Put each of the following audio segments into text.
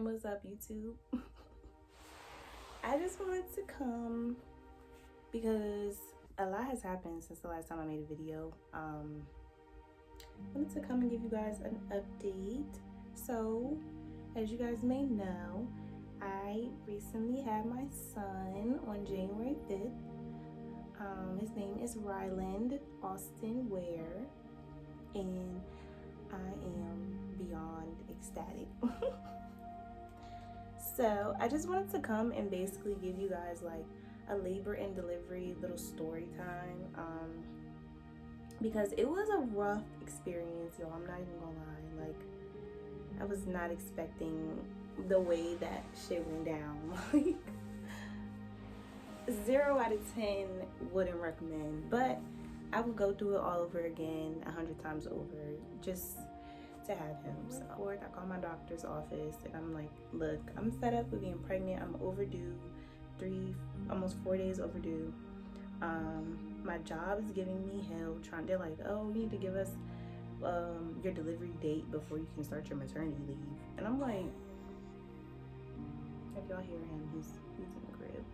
What's up, YouTube? I just wanted to come because a lot has happened since the last time I made a video. I wanted to come and give you guys an update. So, as you guys may know, I recently had my son on January 5th. His name is Ryland Austin Ware, and I am beyond ecstatic. So I just wanted to come and basically give you guys like a labor and delivery little story time, because it was a rough experience, y'all. I'm not even gonna lie. Like, I was not expecting the way that shit went down. Like, 0 out of 10 wouldn't recommend, but I would go through it all over again 100 times over just to have him. So I called my doctor's office and I'm like, look, I'm fed up with being pregnant. I'm overdue, almost 4 days overdue. My job is giving me hell. They're like, oh, you need to give us your delivery date before you can start your maternity leave. And I'm like, if y'all hear him, he's in the crib.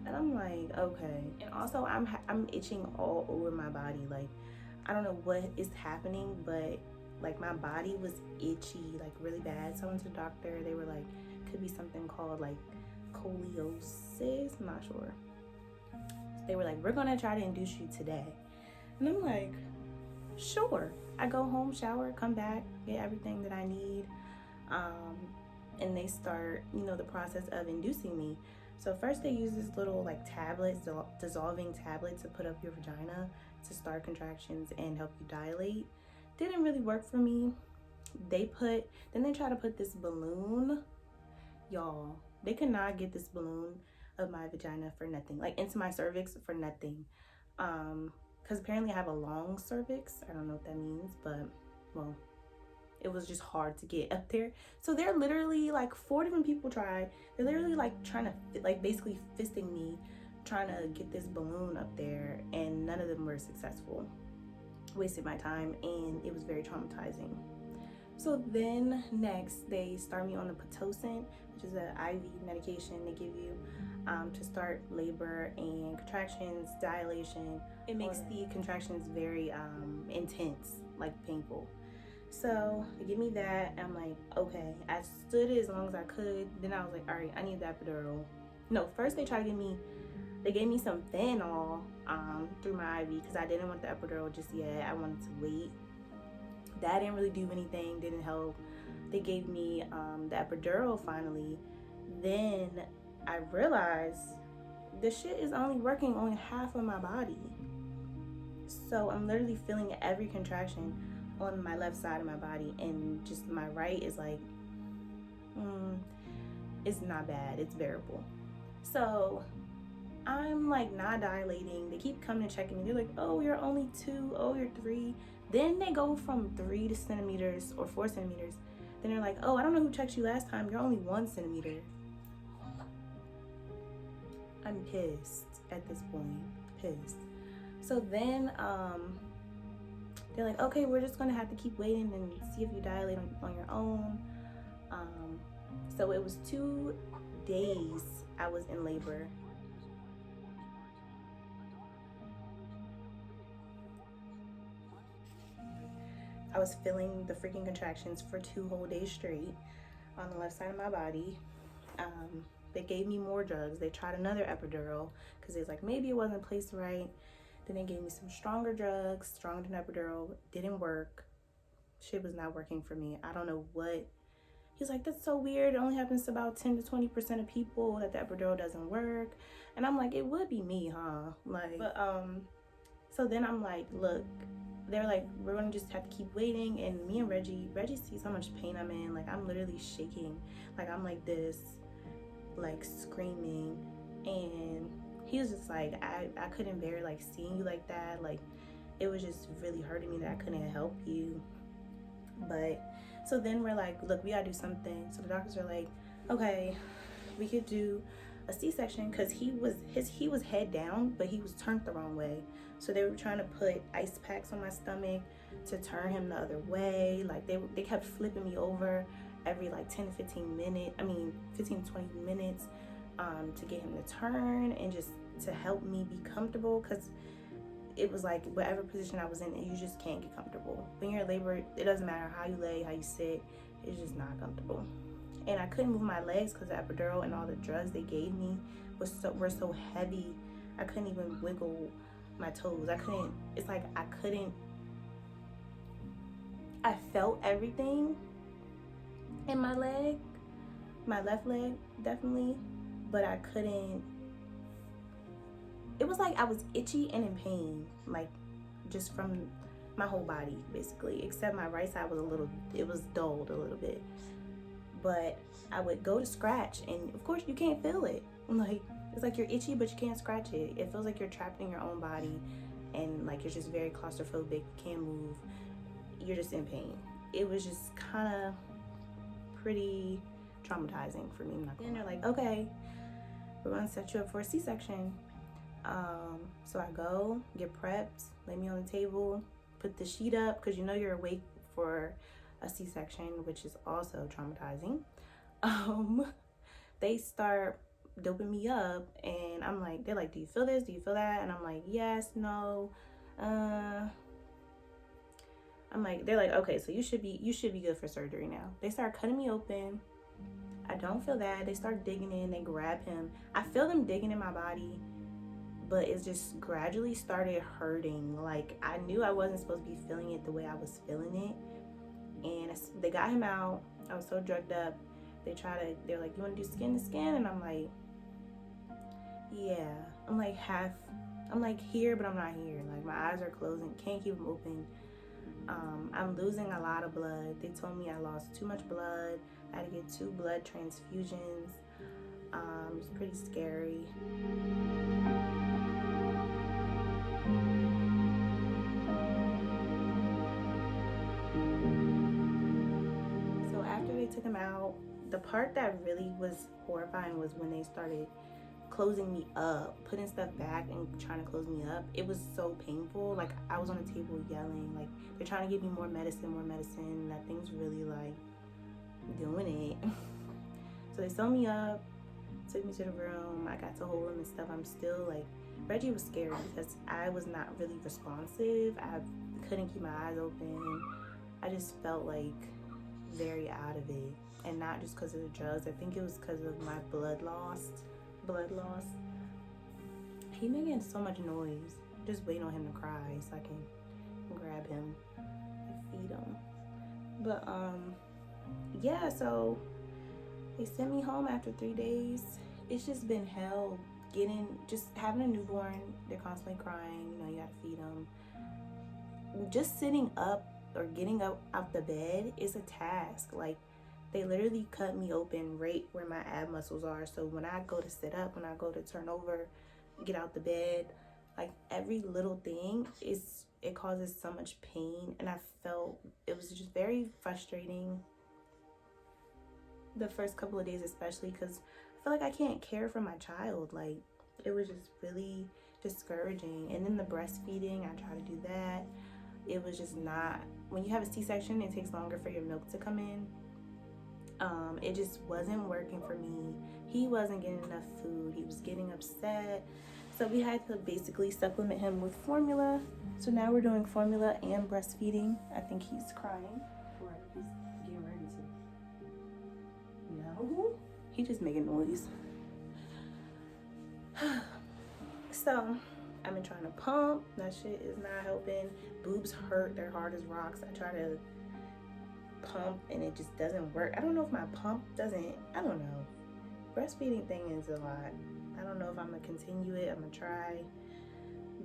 And I'm like, okay. And also I'm itching all over my body. Like, I don't know what is happening, but like my body was itchy, like really bad. So I went to the doctor. They were like, could be something called like scoliosis. I'm not sure. They were like, we're gonna try to induce you today. And I'm like, sure. I go home, shower, come back, get everything that I need. And they start, the process of inducing me. So first they use this little like tablets, dissolving tablet to put up your vagina to start contractions and help you dilate. Didn't really work for me. Then they try to put this balloon. Y'all, they could not get this balloon of my vagina for nothing, like into my cervix for nothing. Because apparently I have a long cervix. I don't know what that means, but well, it was just hard to get up there. So they're literally like 4 different people tried. They're literally like trying to like basically fisting me, trying to get this balloon up there, and none of them were successful. Wasted my time, and it was very traumatizing. So then next they start me on the Pitocin, which is an IV medication they give you to start labor and contractions, dilation. It makes the contractions very intense, like painful. So they give me that, and I'm like, okay. I stood it as long as I could. Then I was like, all right, I need the epidural. No, first they gave me some Fentanyl through my IV because I didn't want the epidural just yet. I wanted to wait. That didn't really do anything, didn't help. They gave me the epidural finally. Then I realized the shit is only working on half of my body. So I'm literally feeling every contraction on my left side of my body, and just my right is like, it's not bad, it's bearable. So I'm like not dilating. They keep coming and checking me. They're like, oh, you're only 2, oh, you're 3. Then they go from 3 centimeters or 4 centimeters. Then they're like, oh, I don't know who checked you last time, you're only 1 centimeter. I'm pissed at this point, pissed. So then they're like, okay, we're just gonna have to keep waiting and see if you dilate on your own. So it was 2 days I was in labor. I was feeling the freaking contractions for 2 whole days straight on the left side of my body. They gave me more drugs. They tried another epidural because they was like, maybe it wasn't placed right. Then they gave me some stronger drugs, stronger than epidural. Didn't work. Shit was not working for me. I don't know what. He's like, that's so weird. It only happens to about 10 to 20% of people that the epidural doesn't work. And I'm like, it would be me, huh? Like, but so then I'm like, look, they're like, we're gonna just have to keep waiting. And me and Reggie sees how much pain I'm in. Like, I'm literally shaking. Like, I'm like this, like screaming. And he was just like, I couldn't bear like seeing you like that. Like, it was just really hurting me that I couldn't help you. But so then we're like, look, we gotta do something. So the doctors are like, okay, we could do a C-section, because he was head down, but he was turned the wrong way. So they were trying to put ice packs on my stomach to turn him the other way. Like, they kept flipping me over, every like 10 to 15 minutes, 15 to 20 minutes, to get him to turn and just to help me be comfortable, because it was like whatever position I was in, you just can't get comfortable. When you're in labor, it doesn't matter how you lay, how you sit, it's just not comfortable. And I couldn't move my legs because the epidural and all the drugs they gave me were so heavy. I couldn't even wiggle my toes. I felt everything in my leg, my left leg definitely, but I couldn't. It was like I was itchy and in pain, like just from my whole body basically, except my right side it was dulled a little bit. But I would go to scratch, and of course you can't feel it. Like, it's like you're itchy, but you can't scratch it. It feels like you're trapped in your own body, and like you're just very claustrophobic, you can't move, you're just in pain. It was just kind of pretty traumatizing for me. Then they're like, okay, we're gonna set you up for a C-section. So I go, get prepped, lay me on the table, put the sheet up, because you know you're awake for a C-section, which is also traumatizing. They start doping me up, and they're like, do you feel this? Do you feel that? And I'm like, yes, no. They're like, okay, so you should be good for surgery now. They start cutting me open. I don't feel that. They start digging in, they grab him. I feel them digging in my body, but it just gradually started hurting. Like, I knew I wasn't supposed to be feeling it the way I was feeling it. And they got him out. I was so drugged up. They're like, you want to do skin to skin? And I'm like, yeah. I'm like here, but I'm not here. Like, my eyes are closing, can't keep them open. I'm losing a lot of blood. They told me I lost too much blood. I had to get 2 blood transfusions. It's pretty scary. So after they took him out, the part that really was horrifying was when they started closing me up, putting stuff back and trying to close me up. It was so painful. Like, I was on the table yelling, like, they're trying to give me more medicine, and that thing's really like doing it. So they sewed me up, took me to the room. I got to hold him and stuff. I'm still like, Reggie was scared because I was not really responsive. I couldn't keep my eyes open. I just felt like very out of it, and not just because of the drugs. I think it was because of my blood loss. He making so much noise. Just waiting on him to cry so I can grab him and feed him. But yeah, so they sent me home after 3 days. It's just been hell just having a newborn. They're constantly crying, you know, you gotta feed them. Just sitting up or getting up out the bed is a task. Like, they literally cut me open right where my ab muscles are. So when I go to sit up, when I go to turn over, get out the bed, like, every little thing it causes so much pain. And I felt it was just very frustrating the first couple of days, especially because I feel like I can't care for my child. Like, it was just really discouraging. And then the breastfeeding, I try to do that. It was just not, when you have a C-section, it takes longer for your milk to come in. It just wasn't working for me. He wasn't getting enough food. He was getting upset. So we had to basically supplement him with formula. So now we're doing formula and breastfeeding. I think he's crying. Or he's getting ready to. No. He just making noise. So I've been trying to pump. That shit is not helping. Boobs hurt. They're hard as rocks. I try to pump and it just doesn't work. I don't know if my pump doesn't, I don't know. Breastfeeding thing is a lot. I don't know if I'm gonna continue it. I'm gonna try.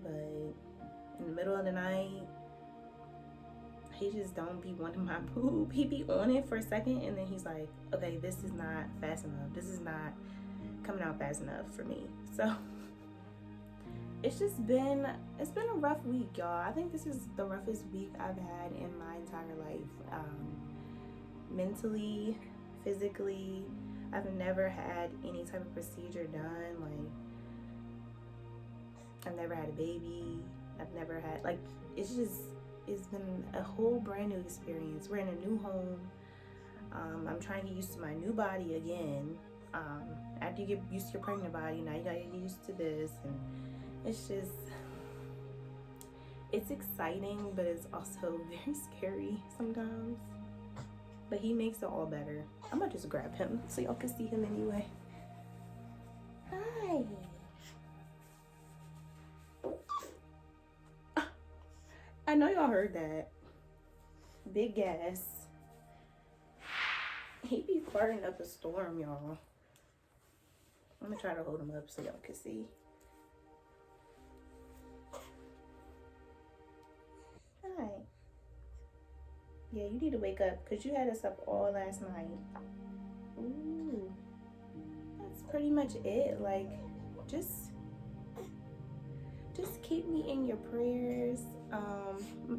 But in the middle of the night, he just don't be wanting my boob. He be on it for a second and then he's like, okay, this is not fast enough. This is not coming out fast enough for me. So it's been a rough week, y'all. I think this is the roughest week I've had in my entire life. Mentally, physically, I've never had any type of procedure done. Like, I've never had a baby. I've never had, it's been a whole brand new experience. We're in a new home. I'm trying to get used to my new body again. After you get used to your pregnant body, now you gotta get used to this, and it's just, it's exciting, but it's also very scary sometimes. But he makes it all better. I'm gonna just grab him so y'all can see him anyway. Hi. I know y'all heard that. Big gas. He be farting up a storm, y'all. I'm gonna try to hold him up so y'all can see. Hi. Yeah, you need to wake up because you had us up all last night. Ooh. That's pretty much it. Like, just keep me in your prayers.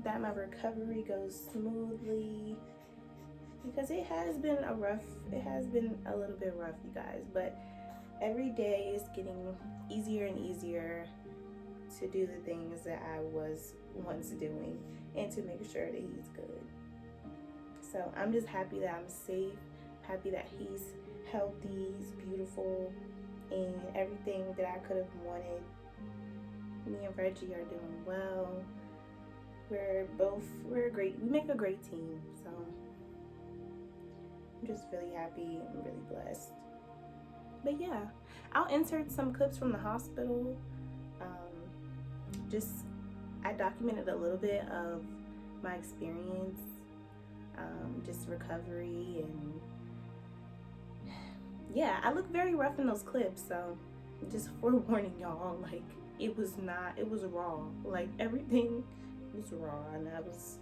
That my recovery goes smoothly. Because it has been a little bit rough, you guys. But every day is getting easier and easier to do the things that I was once doing and to make sure that he's good. So I'm just happy that I'm safe, happy that he's healthy, he's beautiful, and everything that I could have wanted. Me and Reggie are doing well. We're great. We make a great team. So I'm just really happy and really blessed. But yeah, I'll insert some clips from the hospital. I documented a little bit of my experience, just recovery, and yeah, I look very rough in those clips, so just forewarning y'all, like, it was raw, like, everything was raw, and I was,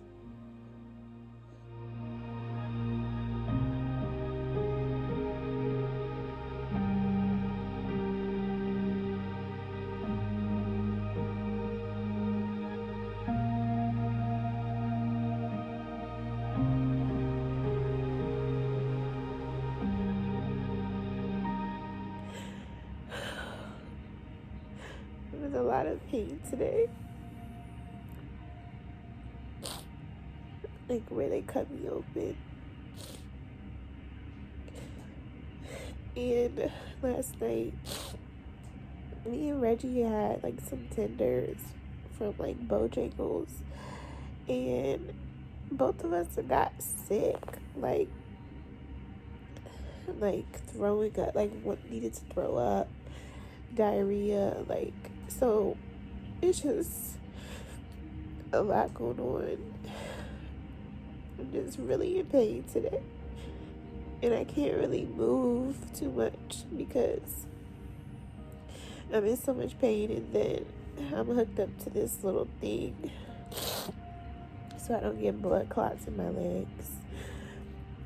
a lot of pain today. Like where they cut me open. And last night, me and Reggie had like some tenders from like Bojangles. And both of us got sick. Like throwing up, like what needed to throw up, diarrhea, like, so it's just a lot going on. I'm just really in pain today, and I can't really move too much because I'm in so much pain, and then I'm hooked up to this little thing so I don't get blood clots in my legs,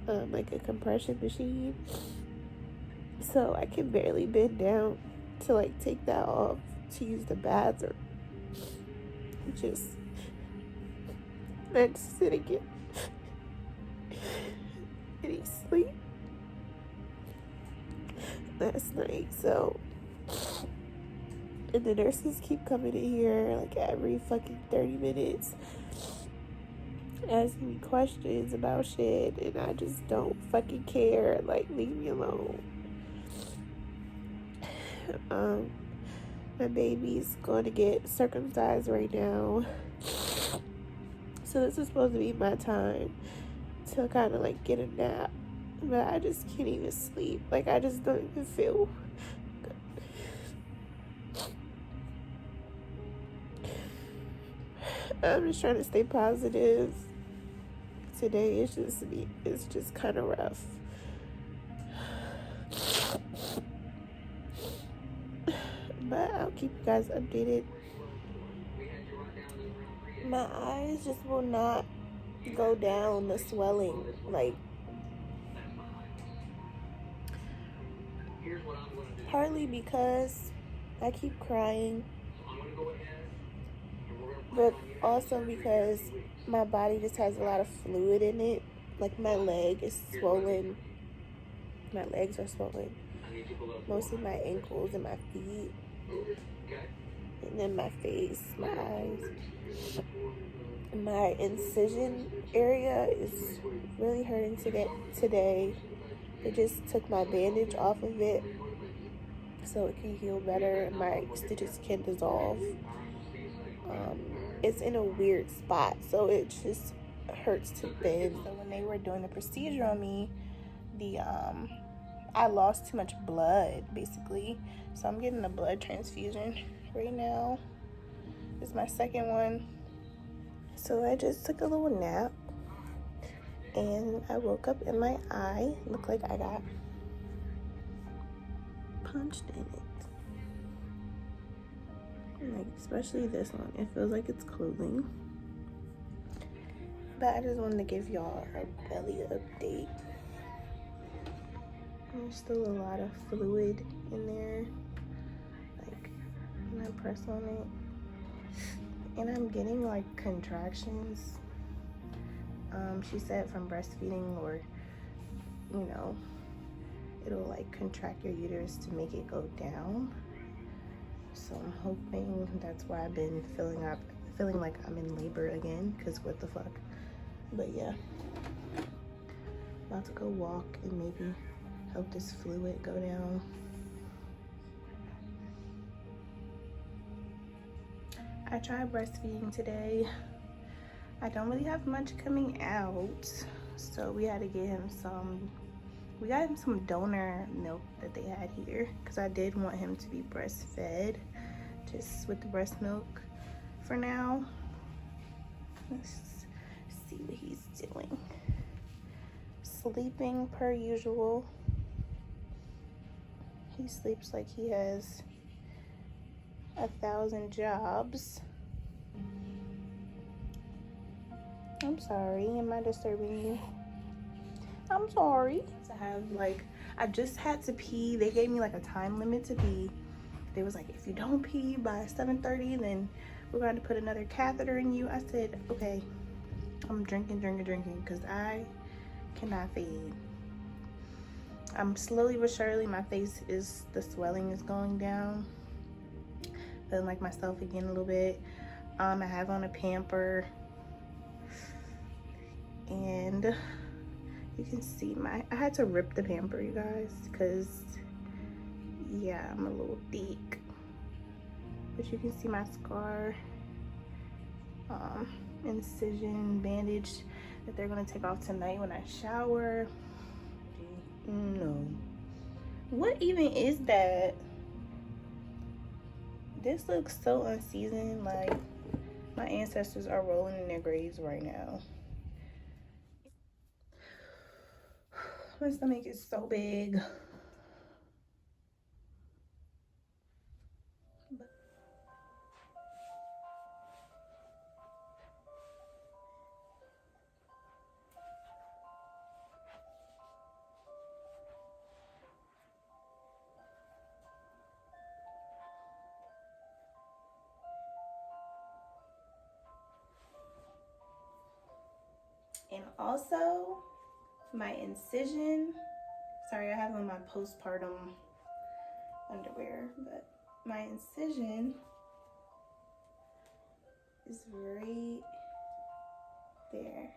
like a compression machine, so I can barely bend down to like take that off to use the bathroom. I just sit again and he sleep last night, so, and the nurses keep coming in here like every fucking 30 minutes asking me questions about shit, and I just don't fucking care. Like, leave me alone. My baby's going to get circumcised right now, so this is supposed to be my time to kind of like get a nap, but I just can't even sleep. Like, I just don't even feel good. I'm just trying to stay positive. Today it's just kind of rough. But I'll keep you guys updated. My eyes just will not go down, the swelling, like, partly because I keep crying, but also because my body just has a lot of fluid in it. Like, my leg is swollen. My legs are swollen. Mostly my ankles and my feet. And then my face, my eyes. My incision area is really hurting today. They just took my bandage off of it so it can heal better and my stitches can dissolve. It's in a weird spot, so it just hurts to bend. So when they were doing the procedure on me, I lost too much blood basically, so I'm getting a blood transfusion right now. This is my second one. So I just took a little nap and I woke up and my eye looked like I got punched in it. Like, especially this one, it feels like it's closing. But I just wanted to give y'all a belly update. There's still a lot of fluid in there, like when I press on it, and I'm getting like contractions. She said from breastfeeding, or you know, it'll like contract your uterus to make it go down. So I'm hoping that's why I've been feeling like I'm in labor again, because what the fuck. But yeah, about to go walk and maybe help this fluid go down. I tried breastfeeding today. I don't really have much coming out, so we got him some donor milk that they had here, because I did want him to be breastfed just with the breast milk for now. Let's see what he's doing. Sleeping per usual. He sleeps like he has 1,000 jobs. I'm sorry, am I disturbing you? I'm sorry. I just had to pee. They gave me like a time limit to pee. They was like, if you don't pee by 7:30, then we're going to put another catheter in you. I said, okay, I'm drinking, because I cannot feed. I'm slowly but surely, the swelling is going down. Feeling like myself again a little bit. I have on a pamper, and you can see I had to rip the pamper, you guys, because yeah, I'm a little thick. But you can see my scar, incision bandage that they're gonna take off tonight when I shower. No. What even is that? This looks so unseasoned, like my ancestors are rolling in their graves right now. My stomach is so big. And also my incision, sorry, I have on my postpartum underwear, but my incision is right there.